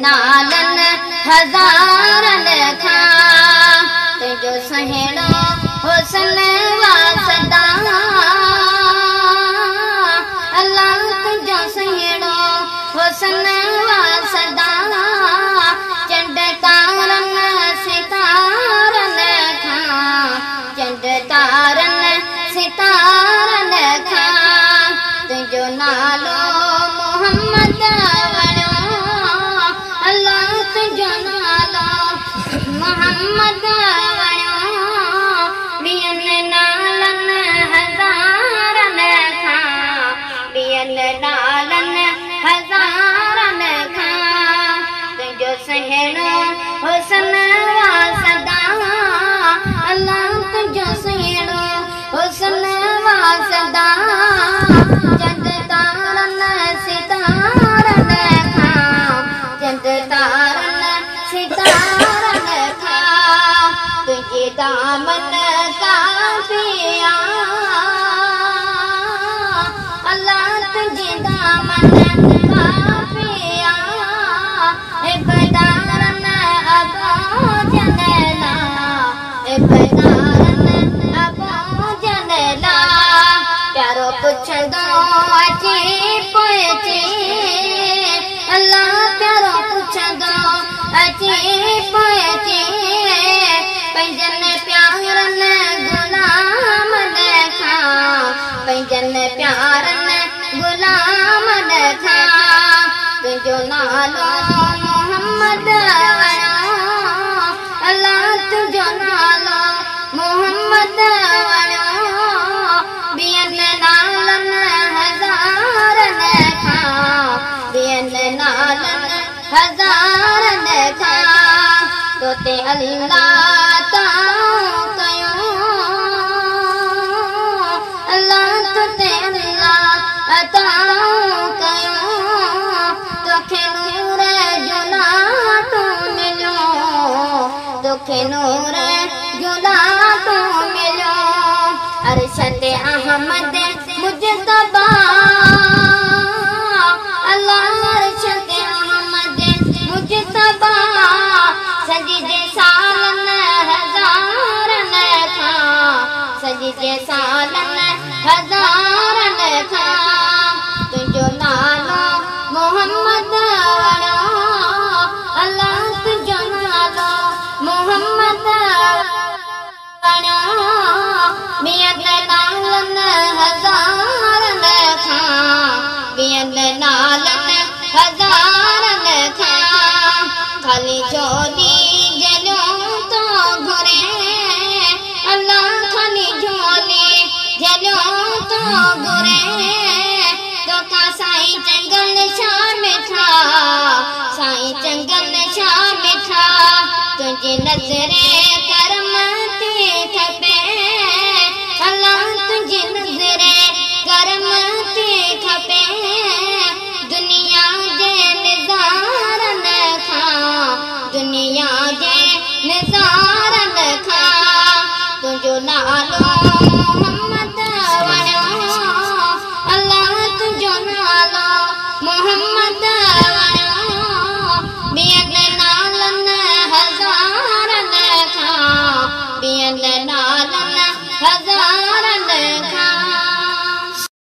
नालन हज़ारन खां तुंहिंजो सुहिणो हुस्न वासदा अल्लाह तुंहिंजो सुहिणो हुस्न वासदा चंड तारन सितारन खां चंड तारन सितारन खां तुंहिंजो नालो मोहम्मद वणियो अल्लाह तुंहिंजो नालो मोहम्मद वणियो ॿियनि नालनि हज़ारन खां ॿियनि नालनि हज़ारन खां तुंहिंजो सुहिणो हुस्न वासदा अल्लाह तुंहिंजो सुहिणो हुस्न वासदा चंड तारन सितारन खां चंड तारन सितारन खां तुंहिंजे दामन काफ़िया अल्लाह तुंहिंजे दामन काफ़िया इबदारन अबो जनला इबदारन अबो जनला प्यारो पुछंदो अची पोइची अल्लाह प्यारो पुछंदो अची पोइची पंहिंजनि प्यारनि गुलामन खां पंहिंजनि प्यारनि गुलामन खां तुंहिंजो नालो मोहम्मद वणियो अल्लाह तुंहिंजो नालो मोहम्मद वणियो ॿियनि नालनि हज़ारन खां ॿियनि नालनि हज़ारन खां तोते अल्लाह ताऊं कयो अल्लाह तोते अल्लाह ताऊं कयो तोखे नूर जो लाटो मिलियो तोखे नूर जो लाटो मिलियो अरशद अहमद मुजतबा अल्लाह अरशद अहमद मुजतबा सजदे सालन हज़ारन खां सजदे सालन हज़ारन खां तुंहिंजो नालो मोहम्मद वणियो अल्लाह तुंहिंजो नालो मोहम्मद वणियो ॿियनि नालनि हज़ारन खां ॿियनि नालनि हज़ारन खां खाली झोली जलियो तो घुरे अल्लाह खाली झोली जलियो तो घुरे तोखा साईं चंगन छा मिठा साईं चंगन छा मिठा तुंहिंजी नज़रे करम ते खपे अल्लाह तुंहिंजी नज़रे करम ते खपे दुनिया जे निज़ारन खां दुनिया जे निज़ारन खां तुंहिंजो नालो मोहम्मद वणियो अल्लाह तुंहिंजो नालो मोहम्मद वणियो ॿियनि नालनि हज़ारन खां ॿियनि नालनि